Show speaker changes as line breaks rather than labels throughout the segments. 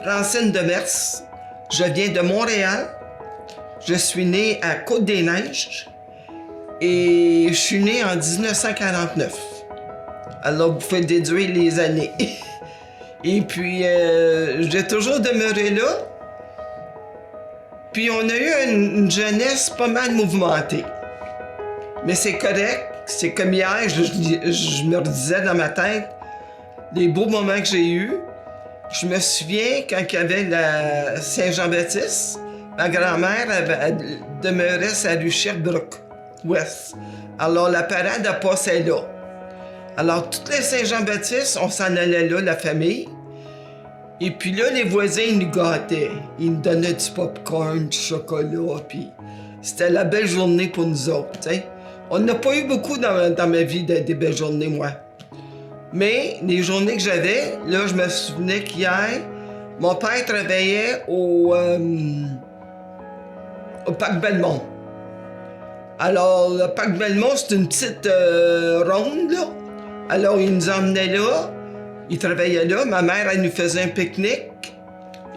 Francine Demers. Je viens de Montréal. Je suis née à Côte-des-Neiges. Et je suis née en 1949. Alors, vous pouvez déduire les années. Et puis, j'ai toujours demeuré là. Puis, on a eu une jeunesse pas mal mouvementée. Mais c'est correct. C'est comme hier, je me redisais dans ma tête les beaux moments que j'ai eus. Je me souviens quand il y avait la Saint-Jean-Baptiste, ma grand-mère elle demeurait à rue Sherbrooke-Ouest. Alors, la parade a passé là. Alors, toutes les Saint-Jean-Baptiste, on s'en allait là, la famille. Et puis là, les voisins, ils nous gâtaient. Ils nous donnaient du popcorn, du chocolat, puis c'était la belle journée pour nous autres, t'sais. On n'a pas eu beaucoup dans ma vie des belles journées, moi. Mais les journées que j'avais, là, je me souvenais qu'hier, mon père travaillait au Parc Belmont. Alors, le Parc Belmont, c'est une petite ronde, là. Alors, il nous emmenait là, il travaillait là, ma mère, elle nous faisait un pique-nique,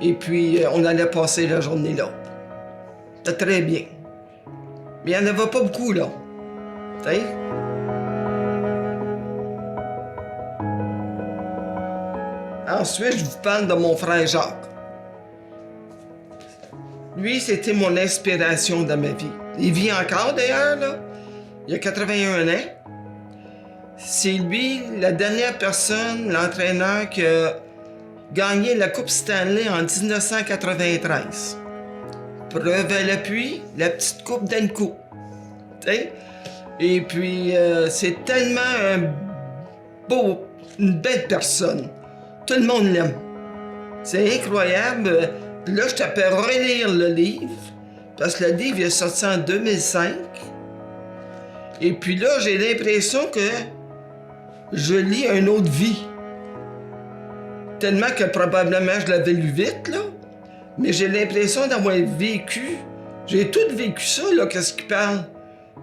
et puis on allait passer la journée là. C'était très bien. Mais il n'y en avait pas beaucoup, là. T'sais? Ensuite, je vous parle de mon frère Jacques. Lui, c'était mon inspiration dans ma vie. Il vit encore, d'ailleurs, là. Il a 81 ans. C'est lui, la dernière personne, l'entraîneur qui a gagné la Coupe Stanley en 1993. Preuve à l'appui, la petite coupe d'Anneco. Et puis, c'est tellement une belle personne. Tout le monde l'aime. C'est incroyable. Là, je t'appelle relire le livre, parce que le livre est sorti en 2005. Et puis là, j'ai l'impression que je lis une autre vie. Tellement que probablement je l'avais lu vite, là. Mais j'ai l'impression d'avoir vécu. J'ai tout vécu ça, là, qu'est-ce qu'il parle.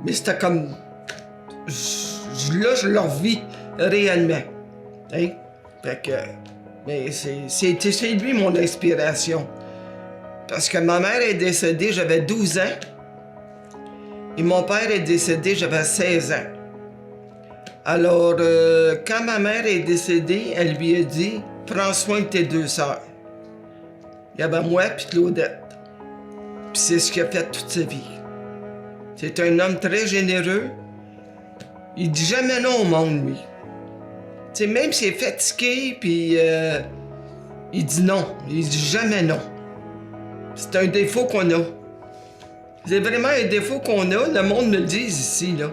Mais c'était comme... Là, je le revis réellement. Hein? Fait que... Mais c'est lui mon inspiration. Parce que ma mère est décédée, j'avais 12 ans. Et mon père est décédé, j'avais 16 ans. Alors, quand ma mère est décédée, elle lui a dit « Prends soin de tes deux sœurs. » Il y avait moi puis Claudette. Puis c'est ce qu'il a fait toute sa vie. C'est un homme très généreux. Il dit jamais non au monde, lui. Tu sais, même s'il est fatigué, puis il dit non. Il dit jamais non. C'est un défaut qu'on a. C'est vraiment un défaut qu'on a. Le monde me le dit ici, là.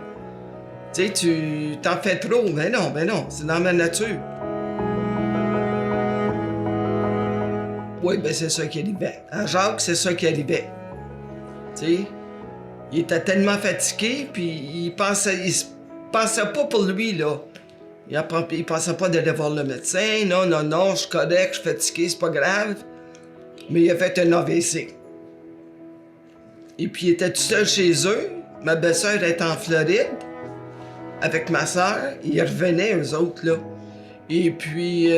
Tu sais, tu t'en fais trop. Ben non, c'est dans ma nature. Oui, ben c'est ça qui arrivait. À Jacques, c'est ça qui arrivait. Tu sais, il était tellement fatigué, puis il pensait pas pour lui, là. Il pensait pas d'aller voir le médecin. Non, je suis correct, je suis fatigué, c'est pas grave. Mais il a fait un AVC. Et puis, il était tout seul chez eux. Ma belle-sœur était en Floride avec ma sœur. Ils revenaient, eux autres, là. Et puis,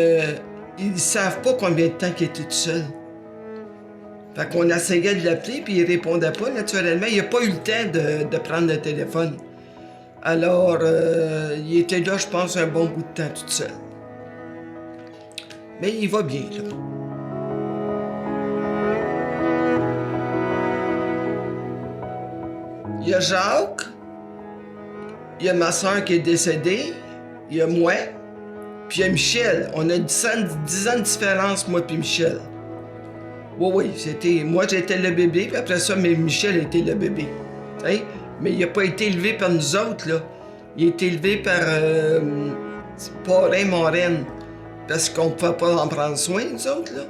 ils savent pas combien de temps qu'il était tout seul. Fait qu'on essayait de l'appeler, puis il répondait pas, naturellement. Il n'a pas eu le temps de prendre le téléphone. Alors, il était là, je pense, un bon bout de temps tout seul. Mais il va bien, là. Il y a Jacques, il y a ma soeur qui est décédée, il y a moi, puis il y a Michel. On a 10 ans de différence, moi puis Michel. Oui, moi j'étais le bébé, puis après ça, mais Michel était le bébé. Hein? Mais il n'a pas été élevé par nous autres, là. Il a été élevé par parrain, marraine, parce qu'on ne pouvait pas en prendre soin, nous autres, là.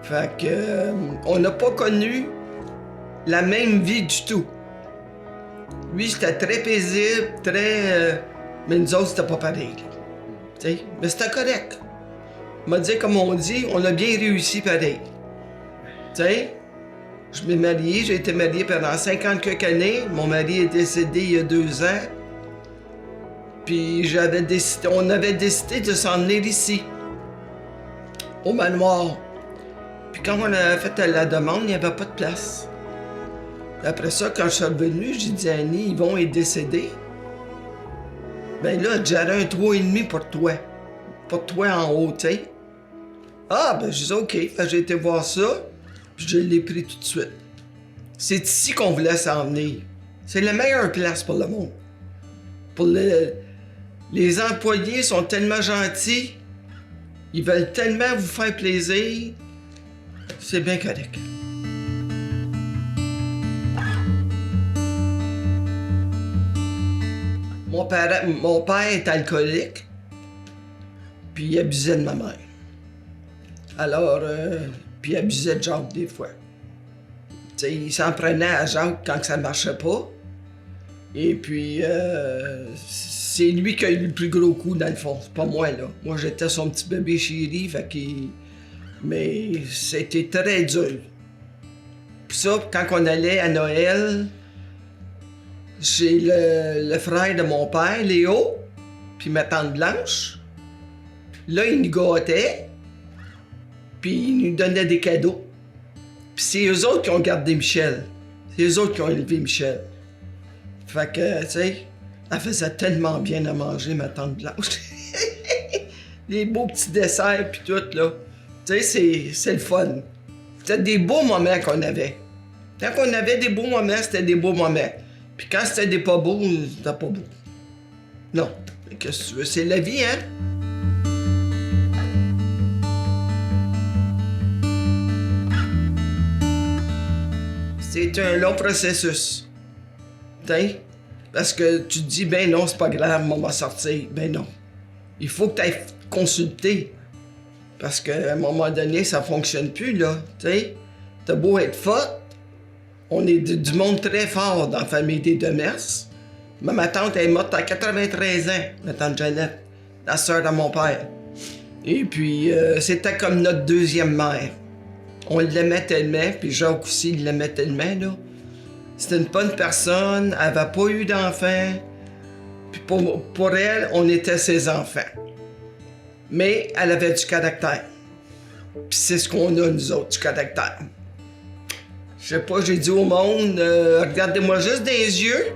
Fait que, on n'a pas connu la même vie du tout. Lui, c'était très paisible, mais nous autres, c'était pas pareil. T'sais? Mais c'était correct. On m'a dit, comme on dit, on a bien réussi pareil. T'sais? Je m'ai marié, j'ai été marié pendant 50 quelques années. Mon mari est décédé il y a 2 ans. Puis on avait décidé de s'en venir ici, au manoir. Puis quand on a fait la demande, il n'y avait pas de place. Après ça, quand je suis revenu, j'ai dit à Annie, Yvon est décédé. Ben là, j'aurais un 3,5 pour toi. Pour toi en haut, tu sais. Ah, ben je dis OK. Fait que j'ai été voir ça, puis je l'ai pris tout de suite. C'est ici qu'on voulait s'en venir. C'est la meilleure place pour le monde. Les employés sont tellement gentils. Ils veulent tellement vous faire plaisir. C'est bien correct. Mon père est alcoolique, puis il abusait de ma mère. Alors, puis il abusait de Jacques des fois. T'sais, il s'en prenait à Jacques quand ça marchait pas. Et puis, c'est lui qui a eu le plus gros coup dans le fond, c'est pas moi, là. Moi, j'étais son petit bébé chéri, fait qu'il... Mais c'était très dur. Puis ça, quand on allait à Noël, chez le frère de mon père, Léo, puis ma tante Blanche, là, il nous gâtait, puis il nous donnait des cadeaux. Puis c'est eux autres qui ont gardé Michel. C'est eux autres qui ont élevé Michel. Fait que, tu sais, elle faisait tellement bien à manger, ma tante Blanche. Les beaux petits desserts, puis tout, là. Tu sais, c'est le fun. C'était des beaux moments qu'on avait. Quand on avait des beaux moments, c'était des beaux moments. Puis quand c'était des pas beaux, c'était pas beau. Non. Qu'est-ce que tu veux? C'est la vie, hein? C'est un long processus. T'sais? Parce que tu te dis, ben non, c'est pas grave, on va sortir. Ben non. Il faut que tu ailles consulter. Parce qu'à un moment donné, ça fonctionne plus, là. T'sais? T'as beau être forte, on est du monde très fort dans la famille des Demers. Mais ma tante est morte à 93 ans, ma tante Jeannette, la sœur de mon père. Et puis, c'était comme notre deuxième mère. On l'aimait tellement, puis Jacques aussi, il l'aimait tellement, là. C'était une bonne personne, elle n'avait pas eu d'enfants. Puis pour elle, on était ses enfants. Mais elle avait du caractère. Puis c'est ce qu'on a, nous autres, du caractère. Je sais pas, j'ai dit au monde, regardez-moi juste des yeux.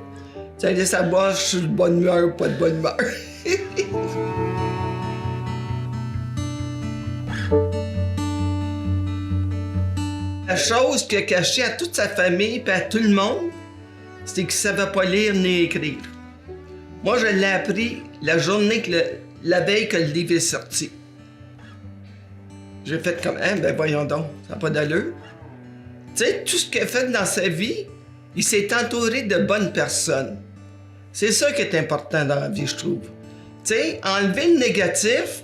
Vous allez savoir si je suis de bonne humeur ou pas de bonne humeur. La chose qu'il a cachée à toute sa famille et à tout le monde, c'est qu'il ne savait pas lire ni écrire. Moi, je l'ai appris la journée la veille que le livre est sorti. J'ai fait comme, hein, ben voyons donc, ça n'a pas d'allure. Tu sais, tout ce qu'il a fait dans sa vie, il s'est entouré de bonnes personnes. C'est ça qui est important dans la vie, je trouve. Tu sais, enlever le négatif,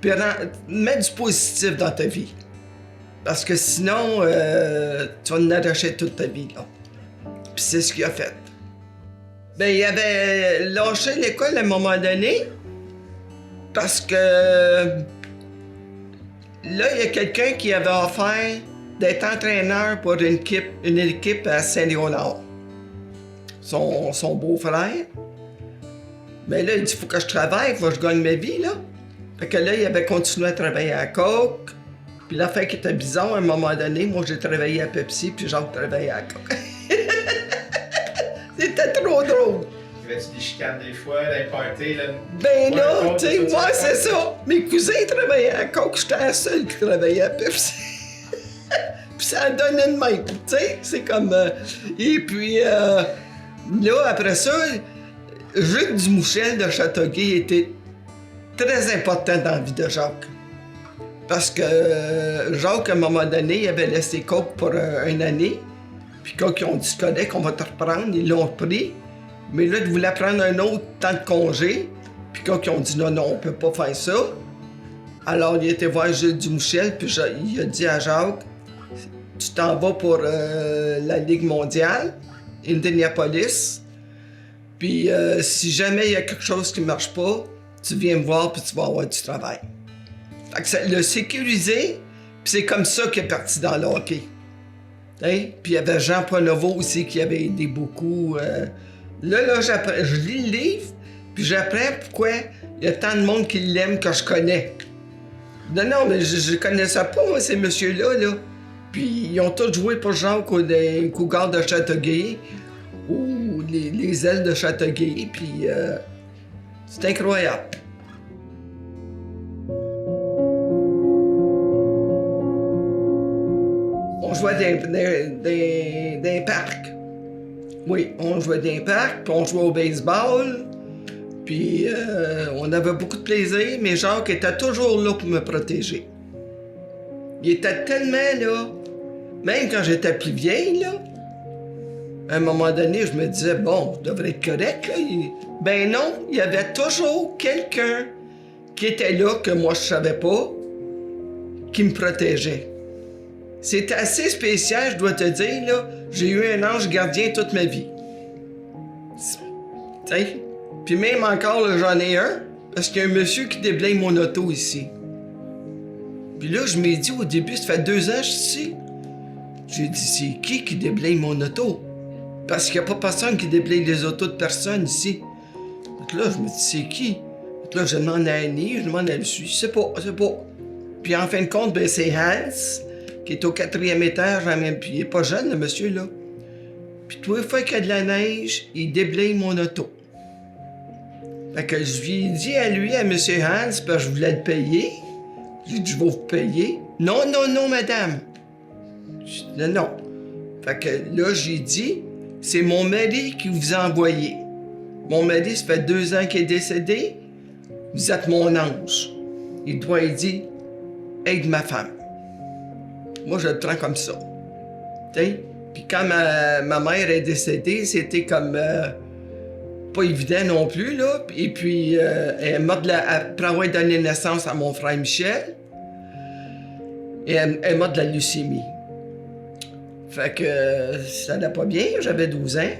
puis mettre du positif dans ta vie. Parce que sinon, tu vas en arracher toute ta vie, là. Puis c'est ce qu'il a fait. Ben, il avait lâché l'école à un moment donné, parce que là, il y a quelqu'un qui avait offert d'être entraîneur pour une équipe à Saint-Léonard. Son beau-frère. Mais là, il dit, il faut que je travaille, il faut que je gagne ma vie, là. Fait que là, il avait continué à travailler à Coke. Puis l'affaire qui était bizarre, à un moment donné, moi, j'ai travaillé à Pepsi, puis Jacques travaillait à Coke. C'était trop drôle.
Y avait-tu des chicanes des fois, des parties, là?
Ben là, tu sais, moi, c'est ça. Mes cousins travaillaient à Coke, j'étais la seule qui travaillait à Pepsi. Puis ça donnait de même, tu sais, c'est comme... Et puis, là, après ça, Jules Dumouchel de Châteauguay était très important dans la vie de Jacques. Parce que Jacques, à un moment donné, il avait laissé Coke pour une année. Puis quand ils ont dit, c'est correct, on va te reprendre, ils l'ont repris. Mais là, ils voulaient prendre un autre temps de congé. Puis quand ils ont dit, non, on peut pas faire ça. Alors, il était voir Jules Dumouchel, puis il a dit à Jacques, tu t'en vas pour la Ligue mondiale, Indianapolis. Puis si jamais il y a quelque chose qui ne marche pas, tu viens me voir puis tu vas avoir du travail. Fait que ça l'a sécurisé, puis c'est comme ça qu'il est parti dans le hockey. Hein? Puis il y avait Jean Pronovo aussi qui avait aidé beaucoup. Là, je lis le livre, puis j'apprends pourquoi il y a tant de monde qui l'aime que je connais. Non, non, mais je connaissais pas, moi, ces messieurs-là, là. Puis ils ont tous joué pour Jacques aux Cougars de Châteauguay ou les ailes de Châteauguay, puis c'est incroyable. On jouait dans des parcs. Oui, on jouait dans des parcs, puis on jouait au baseball. Puis on avait beaucoup de plaisir, mais Jacques était toujours là pour me protéger. Il était tellement là, même quand j'étais plus vieille, là, à un moment donné, je me disais, bon, je devrais être correct, là. Ben non, il y avait toujours quelqu'un qui était là, que moi je savais pas, qui me protégeait. C'était assez spécial, je dois te dire, là. J'ai eu un ange gardien toute ma vie. Tu sais? Puis même encore, là, j'en ai un, parce qu'il y a un monsieur qui déblaye mon auto ici. Puis là, je m'ai dit au début, ça fait 2 ans que je suis ici. J'ai dit, c'est qui déblaye mon auto? Parce qu'il n'y a pas personne qui déblaye les autos de personne ici. Donc là, je me dis, c'est qui? Donc là, je demande à Annie, je demande à Lucie, c'est pas. Puis en fin de compte, ben, c'est Hans, qui est au 4e étage, puis il est pas jeune, le monsieur, là. Puis tous les fois qu'il y a de la neige, il déblaye mon auto. Fait que je lui ai dit à lui, à M. Hans, parce que je voulais le payer. J'ai dit, je vais vous payer. Non, non, non, madame. J'ai dit, non, non. Fait que là, j'ai dit, c'est mon mari qui vous a envoyé. Mon mari, ça fait 2 ans qu'il est décédé. Vous êtes mon ange. Il doit dire, aide ma femme. Moi, je le prends comme ça. T'sais? Puis quand ma mère est décédée, c'était comme pas évident non plus, là. Et puis, elle est morte après avoir donné naissance à mon frère Michel. Et elle est morte de la leucémie. Fait que ça n'allait pas bien, j'avais 12 ans.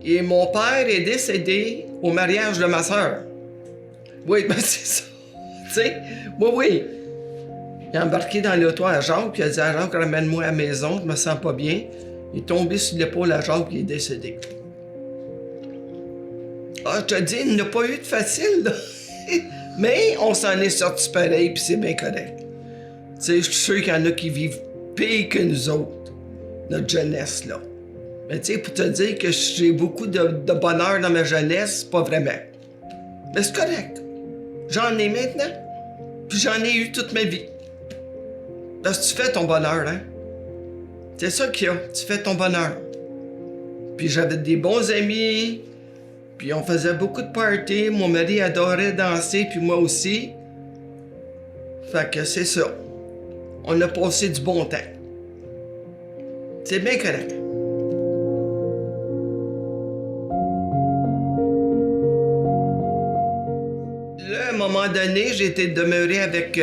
Et mon père est décédé au mariage de ma sœur. Oui, ben c'est ça. Tu sais, oui. Il est embarqué dans l'auto à Jacques, puis il a dit à Jacques, ramène-moi à la maison, je me sens pas bien. Il est tombé sur l'épaule à Jacques, puis il est décédé. Ah, je te dis, il n'a pas eu de facile, là. Mais on s'en est sorti pareil, puis c'est bien correct. Tu sais, je suis sûr qu'il y en a qui vivent pire que nous autres, notre jeunesse, là. Mais tu sais, pour te dire que j'ai beaucoup de bonheur dans ma jeunesse, pas vraiment. Mais c'est correct. J'en ai maintenant, puis j'en ai eu toute ma vie. Parce que tu fais ton bonheur, hein? C'est ça qu'il y a, tu fais ton bonheur. Puis j'avais des bons amis, puis on faisait beaucoup de parties. Mon mari adorait danser, puis moi aussi. Fait que c'est ça. On a passé du bon temps. C'est bien correct. Là, à un moment donné, j'ai été demeuré avec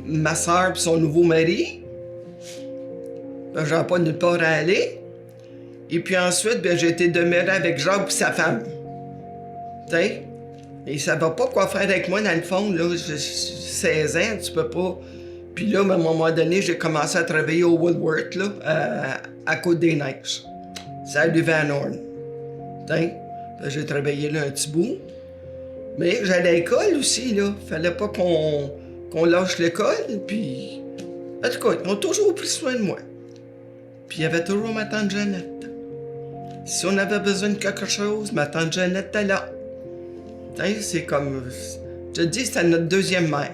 ma soeur et son nouveau mari. J'avais pas nulle part à aller. Et puis ensuite, ben, j'ai été demeuré avec Jacques et sa femme. T'sais? Et ça va pas quoi faire avec moi, dans le fond. Là, j'ai 16 ans, tu peux pas. Puis là, à un moment donné, j'ai commencé à travailler au Woolworth, là, à Côte-des-Neiges. C'est à Van Horn. J'ai travaillé là un petit bout. Mais j'allais à l'école aussi, là. Fallait pas qu'on lâche l'école, puis... En tout cas, ils ont toujours pris soin de moi. Puis il y avait toujours ma tante Jeannette. Si on avait besoin de quelque chose, ma tante Jeannette était là. C'est comme... Je te dis, c'était notre deuxième mère.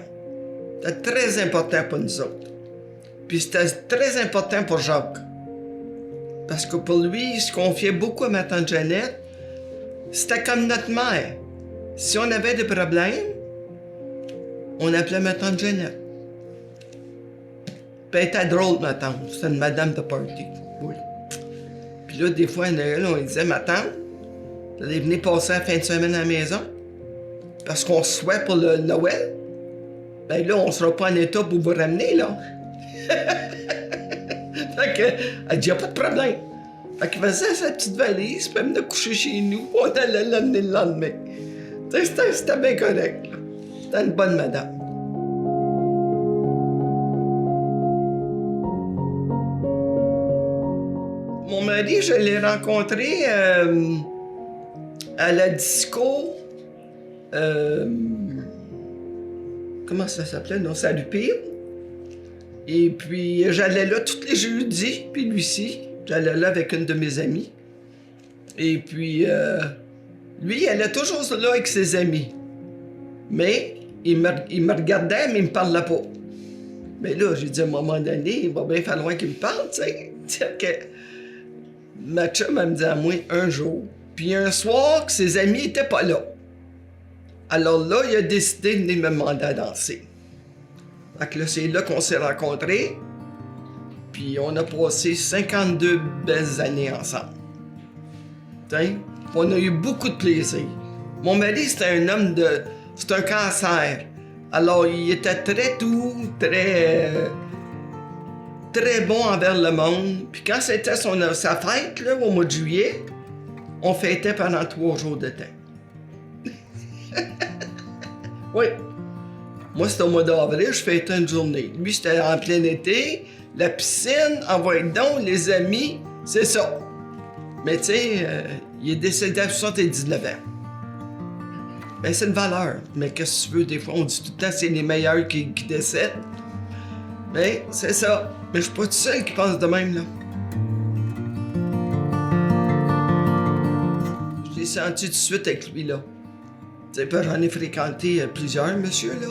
C'était très important pour nous autres. Puis c'était très important pour Jacques. Parce que pour lui, il se confiait beaucoup à ma tante Jeannette. C'était comme notre mère. Si on avait des problèmes, on appelait ma tante Jeannette. Puis elle était drôle, ma tante. C'était une madame de party. Oui. Puis là, des fois, à Noël, on lui disait, ma tante, vous allez venir passer la fin de semaine à la maison? Parce qu'on se souhaite pour le Noël. Ben là, on sera pas en état pour vous ramener, là. Fait que, elle dit, y a pas de problème. Fait qu'il faisait sa petite valise, puis elle venait coucher chez nous, on allait l'amener le lendemain. C'était bien correct, là. C'était une bonne madame. Mon mari, je l'ai rencontré à la disco. comment ça s'appelait? Non, Salut-Pire. Et puis, j'allais là tous les jeudis, puis lui aussi. J'allais là avec une de mes amies. Et puis, lui, il allait toujours là avec ses amis. Mais, il me regardait, mais il me parlait pas. Mais là, j'ai dit à un moment donné, il va bien falloir qu'il me parle, tu sais. Que ma chum, elle me dit à moi un jour. Puis un soir, que ses amis étaient pas là. Alors là, il a décidé de venir me demander à danser. Fait que là, c'est là qu'on s'est rencontrés. Puis on a passé 52 belles années ensemble. T'sais? On a eu beaucoup de plaisir. Mon mari, c'était un homme de... C'est un cancer. Alors, il était très doux, très bon envers le monde. Puis quand c'était sa fête, là, au mois de juillet, on fêtait pendant 3 jours de temps. Oui. Moi, c'était au mois d'avril, je fêtais une journée. Lui, c'était en plein été, la piscine, envoyez donc, les amis, c'est ça. Mais tu sais, il est décédé à 79 ans. Ben, c'est une valeur. Mais qu'est-ce que tu veux, des fois, on dit tout le temps c'est les meilleurs qui décèdent. Mais c'est ça. Mais je suis pas tout seul qui pense de même, là. Je l'ai senti tout de suite avec lui, là. Tu sais, j'en ai fréquenté plusieurs, monsieur, là.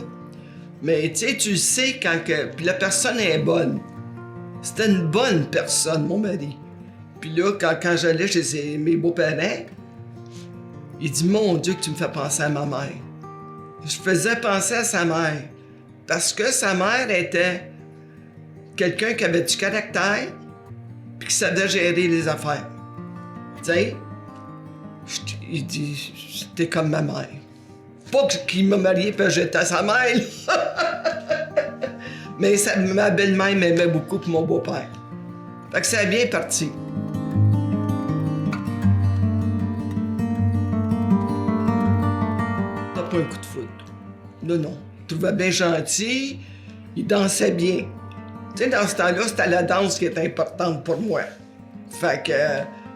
Mais tu sais, tu sais quand que... Puis la personne est bonne. C'était une bonne personne, mon mari. Puis là, quand j'allais chez mes beaux-parents, il dit « Mon Dieu, que tu me fais penser à ma mère. » Je faisais penser à sa mère. Parce que sa mère était quelqu'un qui avait du caractère puis qui savait gérer les affaires. Tu sais? Il dit « C'était comme ma mère. » Pas qu'il m'a marié parce que j'étais sa mère, mais ma belle-mère m'aimait beaucoup pour mon beau-père. Fait que ça a bien parti. Pas un coup de foudre. Non. Je le trouvais bien gentil, il dansait bien. Tu sais, dans ce temps-là, c'était la danse qui était importante pour moi. Fait que...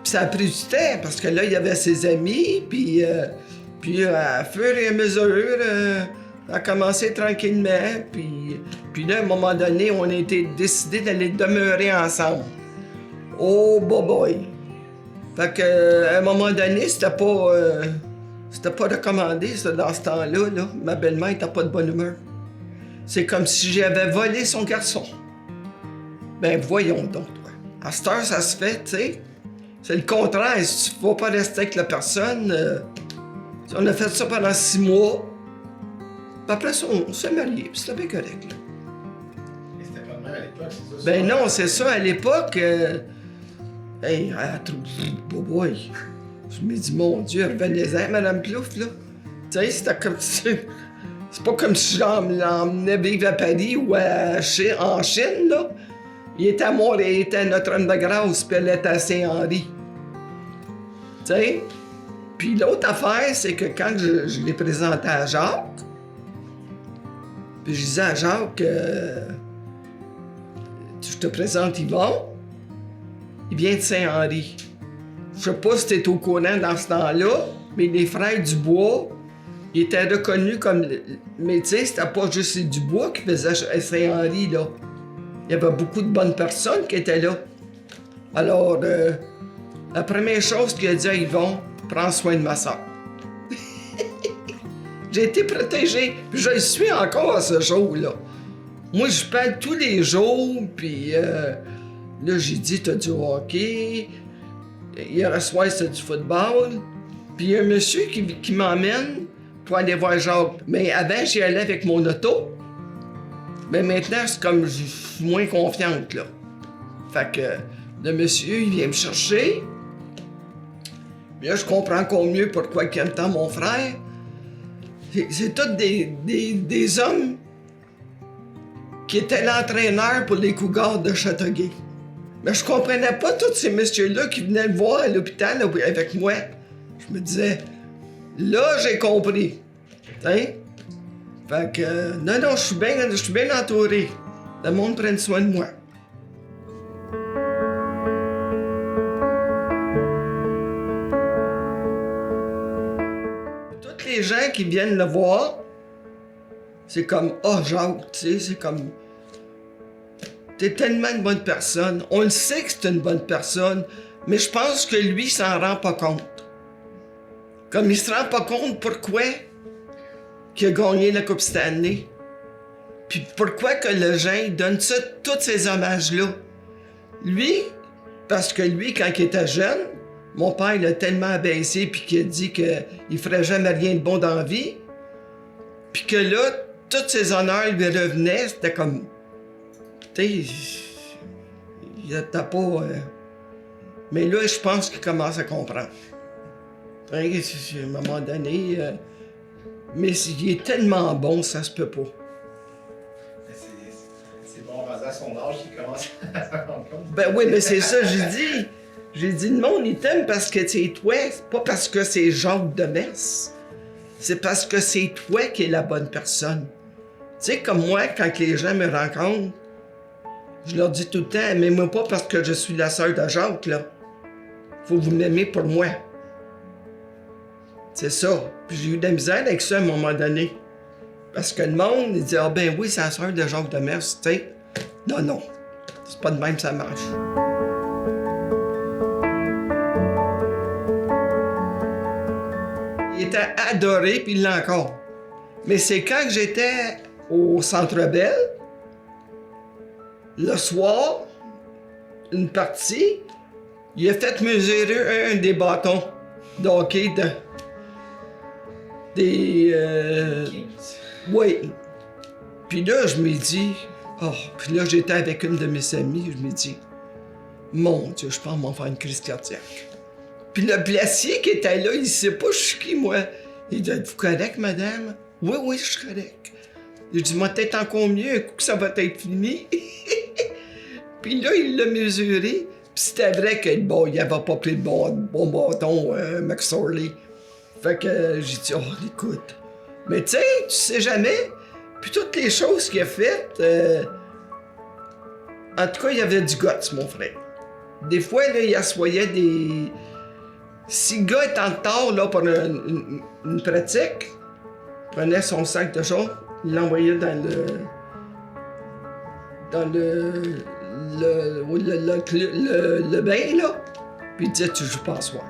Puis ça a pris du temps, parce que là, il y avait ses amis, puis à fur et à mesure, ça a commencé tranquillement, puis là, à un moment donné, on a été décidé d'aller demeurer ensemble. Oh, boy! Fait que, à un moment donné, c'était pas recommandé, ça, dans ce temps-là, là. Ma belle-mère était pas de bonne humeur. C'est comme si j'avais volé son garçon. Ben, voyons donc, toi. À cette heure, ça se fait, tu sais. C'est le contraire. Si tu ne vas pas rester avec la personne, on a fait ça pendant 6 mois. Puis après ça, on s'est mariés, puis c'était bien correct, là.
Et c'était pas de même à l'époque, c'est ça?
Ben non, c'est ça, à l'époque... hey, boy. Je me dis, mon Dieu, revenez-en, Madame Plouffe, là. Tu sais, c'était comme si... C'est pas comme si l'emmenais vivre à Paris ou en Chine, là. Il était à Montréal, il était à Notre-Dame-de-Grâce, puis elle était à Saint-Henri. Tu sais? Puis l'autre affaire, c'est que quand je l'ai présenté à Jacques, puis je disais à Jacques, je te présente Yvon, il vient de Saint-Henri. Je sais pas si t'es au courant dans ce temps-là, mais les frères Dubois, ils étaient reconnus comme... Mais tu sais, c'était pas juste les Dubois qui faisaient Saint-Henri, là. Il y avait beaucoup de bonnes personnes qui étaient là. Alors, la première chose qu'il a dit à Yvon, prends soin de ma soeur. J'ai été protégé, puis je le suis encore à ce jour-là. Moi, je parle tous les jours, puis là, j'ai dit, t'as du hockey, hier soir, c'est du football, puis il y a un monsieur qui m'emmène pour aller voir Jacques. Mais avant, j'y allais avec mon auto. Mais maintenant, c'est comme je suis moins confiante, là. Fait que le monsieur, il vient me chercher. Puis là, je comprends encore mieux pourquoi il aime tant mon frère. C'est tous des hommes qui étaient l'entraîneur pour les Cougars de Châteauguay. Mais je comprenais pas tous ces messieurs-là qui venaient le voir à l'hôpital avec moi. Je me disais, là, j'ai compris. Hein? Fait que, non, je suis bien entouré. Le monde prenne soin de moi. Toutes les gens qui viennent le voir, C'est comme, oh Jacques, tu sais, c'est comme... T'es tellement une bonne personne. On le sait que c'est une bonne personne, mais je pense que lui s'en rend pas compte. Comme il se rend pas compte pourquoi qu'il a gagné la Coupe Stanley. Puis pourquoi que le gens donne ça, tous ces hommages-là. Lui, parce que lui, quand il était jeune, mon père l'a tellement abaissé puis qu'il a dit qu'il ferait jamais rien de bon dans la vie. Puis que là, tous ces honneurs lui revenaient, c'était comme... Tu sais, il était pas... Mais là, je pense qu'il commence à comprendre. À un moment donné... mais il est tellement bon, ça se peut pas.
C'est bon, rendu à son âge, il commence à s'en rendre compte.
Ben oui, mais c'est ça, j'ai dit. J'ai dit, le monde, il t'aime parce que c'est toi, c'est pas parce que c'est Jacques Demers. C'est parce que c'est toi qui es la bonne personne. Tu sais, comme moi, quand les gens me rencontrent, je leur dis tout le temps, aimez-moi pas parce que je suis la sœur de Jacques, là. Faut vous m'aimer pour moi. C'est ça. Puis j'ai eu de la misère avec ça à un moment donné. Parce que le monde, il dit, ah ben oui, c'est la sœur de Jacques Demers, tu sais. Non, non. C'est pas de même, ça marche. Il était adoré, puis il l'a encore. Mais c'est quand j'étais au Centre Bell, le soir, une partie, il a fait mesurer un des bâtons de hockey oui. Puis là, je me dis, puis là, j'étais avec une de mes amies, je me dis, mon Dieu, je pense m'en faire une crise cardiaque. Puis le glacier qui était là, il sait pas je suis qui, moi. Il dit, êtes-vous correct, madame? Oui, oui, je suis correct. Je dis, moi, peut-être encore mieux, un coup que ça va être fini. Puis là, il l'a mesuré. Puis c'était vrai que, bon, il avait pas pris le bon bâton, McSorley. Fait que j'ai dit, écoute. Mais tu sais jamais. Puis toutes les choses qu'il a faites, en tout cas, il y avait du guts, mon frère. Des fois, là, il assoyait des... Si le gars est en retard là, pour une pratique, il prenait son sac de choses, il l'envoyait dans le bain, là, puis il disait, tu joues pas ce soir.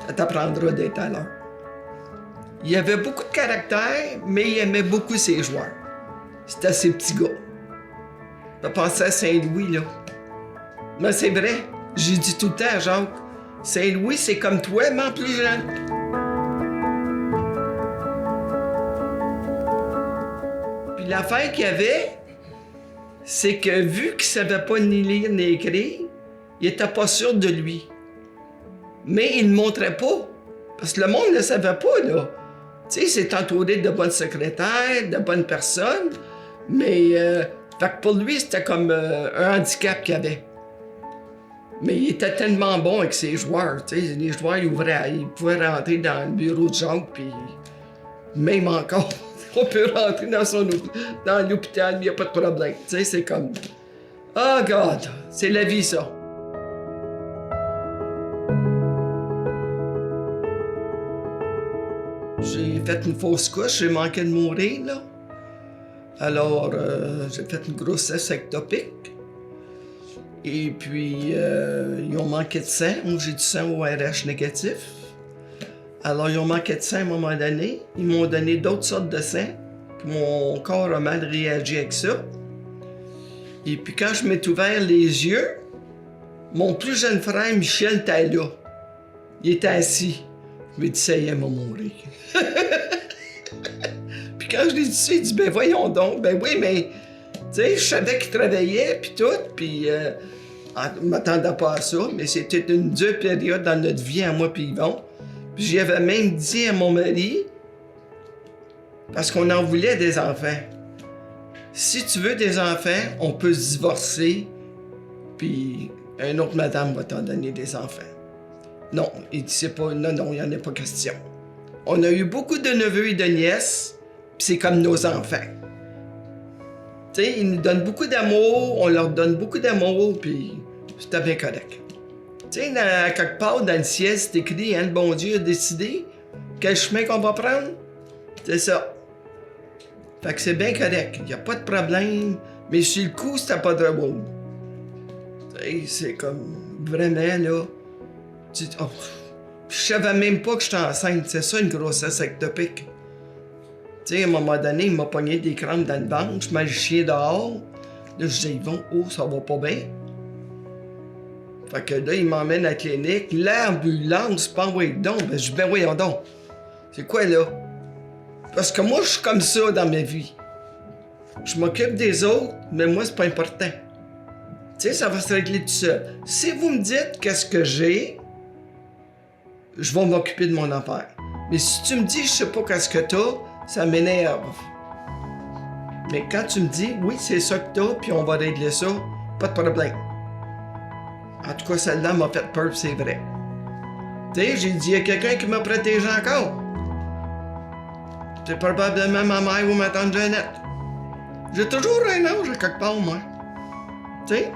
Ça t'apprendra d'être à l'heure. Il avait beaucoup de caractère, mais il aimait beaucoup ses joueurs. C'était ses petits gars. Je pensais à Saint-Louis, là. Mais c'est vrai, j'ai dit tout le temps à Jacques, Saint-Louis, c'est comme toi, mais en plus jeune. Puis l'affaire qu'il y avait, c'est que vu qu'il savait pas ni lire ni écrire, il était pas sûr de lui. Mais il ne montrait pas. Parce que le monde ne le savait pas, là. Tu sais, il s'est entouré de bonnes secrétaires, de bonnes personnes. Mais, fait que pour lui, c'était comme un handicap qu'il avait. Mais il était tellement bon avec ses joueurs, tu sais. Les joueurs, ils pouvaient rentrer dans le bureau de Jacques, puis même encore, on peut rentrer dans l'hôpital, il n'y a pas de problème. Tu sais, c'est comme... Oh God, c'est la vie, ça. J'ai fait une fausse couche, j'ai manqué de mourir, là. Alors, j'ai fait une grossesse ectopique. Et puis, ils ont manqué de sang. Moi, j'ai du sang au RH négatif. Alors, ils ont manqué de sang à un moment donné. Ils m'ont donné d'autres sortes de sang. Puis mon corps a mal réagi avec ça. Et puis, quand je m'ai ouvert les yeux, mon plus jeune frère, Michel, était là. Il était assis. Je me dit, ça y est, il m'a mourir. Puis quand je l'ai dit ça, il dit, ben voyons donc. Ben oui, mais, tu sais, je savais qu'il travaillait, puis tout, puis je m'attendais pas à ça, mais c'était une dure période dans notre vie, à moi puis Yvon. Puis j'avais même dit à mon mari, parce qu'on en voulait des enfants, si tu veux des enfants, on peut se divorcer, puis une autre madame va t'en donner des enfants. Non, il dit, c'est pas, non, il n'y en a pas question. On a eu beaucoup de neveux et de nièces, puis c'est comme nos enfants. Tu sais, ils nous donnent beaucoup d'amour, on leur donne beaucoup d'amour, puis c'était bien correct. Tu sais, quelque part dans le ciel, c'est écrit, hein, le bon Dieu a décidé quel chemin qu'on va prendre. C'est ça. Fait que c'est bien correct. Y a pas de problème. Mais sur le coup, c'était pas drôle. Tu sais, c'est comme... Vraiment, là... Oh, je savais même pas que j'étais enceinte. C'est ça, une grossesse ectopique. Tu sais, à un moment donné, il m'a pogné des crampes dans le ventre. Je mets le chien dehors. Là, je dis, Yvon, oh, ça va pas bien. Fait que là, il m'emmène à la clinique. L'ambulance, pas envoyé donc. Ben, je dis, ben voyons donc. C'est quoi, là? Parce que moi, je suis comme ça dans ma vie. Je m'occupe des autres, mais moi, c'est pas important. Tu sais, ça va se régler tout seul. Si vous me dites qu'est-ce que j'ai, je vais m'occuper de mon affaire. Mais si tu me dis, je sais pas qu'est-ce que t'as, ça m'énerve. Mais quand tu me dis, oui, c'est ça que t'as, puis on va régler ça, pas de problème. En tout cas, celle-là m'a fait peur, c'est vrai. Tu sais, j'ai dit, il y a quelqu'un qui m'a protégé encore. C'est probablement ma mère ou ma tante Jeannette. J'ai toujours un ange à quelque part, moi. Tu sais?